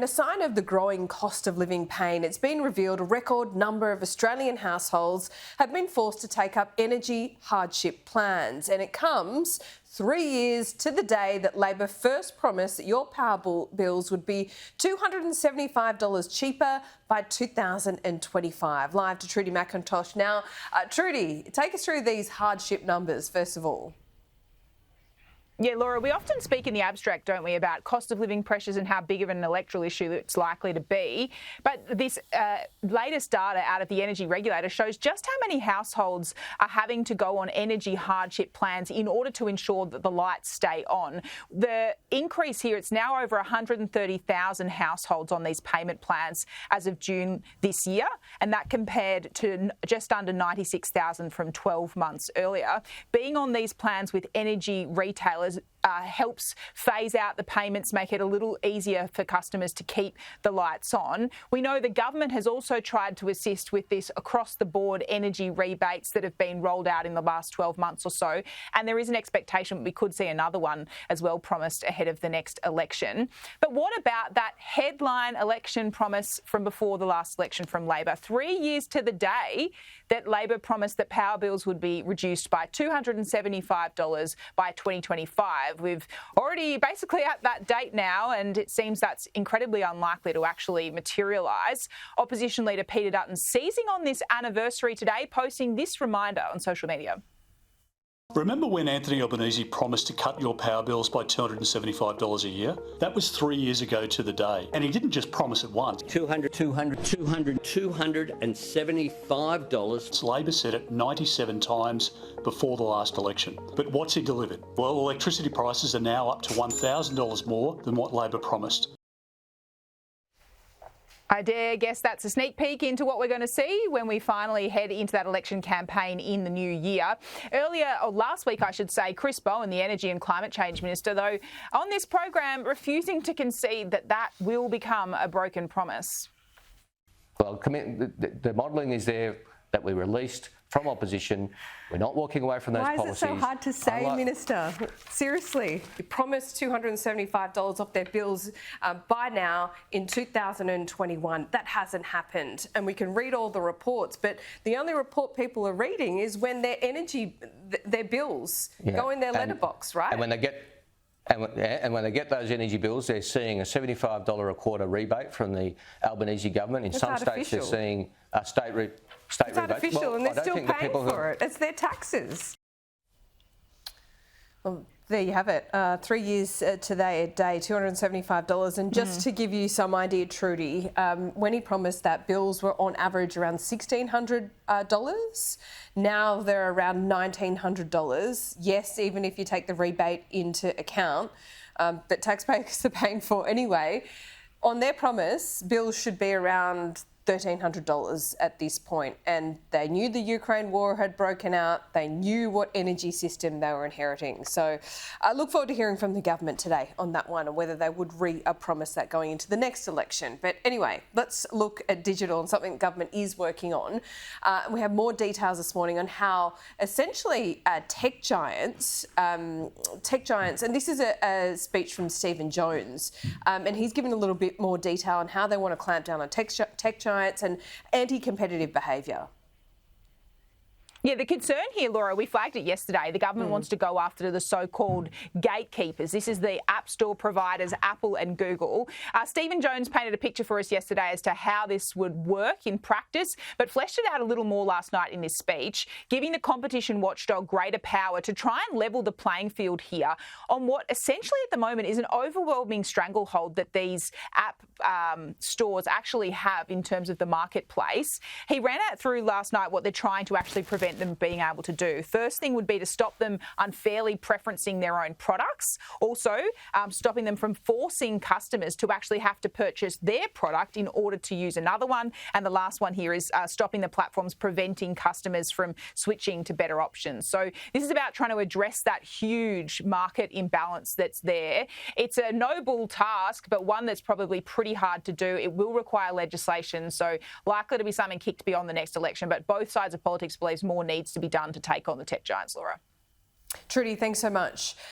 In a sign of the growing cost of living pain, it's been revealed a record number of Australian households have been forced to take up energy hardship plans. And it comes 3 years to the day that Labor first promised that your power bills would be $275 cheaper by 2025. Live to Trudy McIntosh now. Trudy, take us through these hardship numbers, first of all. Yeah, Laura, we often speak in the abstract, don't we, about cost of living pressures and how big of an electoral issue it's likely to be. But this latest data out of the Energy Regulator shows just how many households are having to go on energy hardship plans in order to ensure that the lights stay on. The increase here, it's now over 130,000 households on these payment plans as of June this year, and that compared to just under 96,000 from 12 months earlier. Being on these plans with energy retailers helps phase out the payments, make it a little easier for customers to keep the lights on. We know the government has also tried to assist with this across-the-board energy rebates that have been rolled out in the last 12 months or so, and there is an expectation we could see another one as well promised ahead of the next election. But what about that headline election promise from before the last election from Labor? 3 years to the day that Labor promised that power bills would be reduced by $275 by 2025. We've already basically at that date now, and it seems that's incredibly unlikely to actually materialise. Opposition leader Peter Dutton seizing on this anniversary today, posting this reminder on social media. Remember when Anthony Albanese promised to cut your power bills by $275 a year? That was 3 years ago to the day. And he didn't just promise it once. $275. Labor said it 97 times before the last election. But what's he delivered? Well, electricity prices are now up to $1,000 more than what Labor promised. I dare guess that's a sneak peek into what we're going to see when we finally head into that election campaign in the new year. Last week, I should say, Chris Bowen, the Energy and Climate Change Minister, though, on this program, refusing to concede that that will become a broken promise. Well, the modelling is there that we released from opposition. We're not walking away from those policies. Why is it so hard to say, Minister? Seriously. You promised $275 off their bills by now in 2021. That hasn't happened. And we can read all the reports, but the only report people are reading is when their their bills go in their letterbox, right? And when they get those energy bills, they're seeing a $75 a quarter rebate from the Albanese government. In some states, they're seeing a state rebates. It's artificial, and they're still paying for it. It's their taxes. Well, there you have it. 3 years to the day, $275. And just to give you some idea, Trudy, when he promised that bills were on average around $1,600, now they're around $1,900. Yes, even if you take the rebate into account, that taxpayers are paying for anyway. On their promise, bills should be around $1,300 at this point, and they knew the Ukraine war had broken out. They knew what energy system they were inheriting. So I look forward to hearing from the government today on that one and whether they would promise that going into the next election. But anyway, let's look at digital and something the government is working on. We have more details this morning on how essentially tech giants, and this is a speech from Stephen Jones, and he's given a little bit more detail on how they want to clamp down on tech giants and anti-competitive behaviour. Yeah, the concern here, Laura, we flagged it yesterday. The government wants to go after the so-called gatekeepers. This is the app store providers, Apple and Google. Stephen Jones painted a picture for us yesterday as to how this would work in practice, but fleshed it out a little more last night in this speech, giving the competition watchdog greater power to try and level the playing field here on what essentially at the moment is an overwhelming stranglehold that these app stores actually have in terms of the marketplace. He ran out through last night what they're trying to actually prevent them being able to do. First thing would be to stop them unfairly preferencing their own products. Also, stopping them from forcing customers to actually have to purchase their product in order to use another one. And the last one here is stopping the platforms preventing customers from switching to better options. So this is about trying to address that huge market imbalance that's there. It's a noble task, but one that's probably pretty hard to do. It will require legislation, so likely to be something kicked beyond the next election. But both sides of politics believes more needs to be done to take on the tech giants, Laura. Trudy, thanks so much.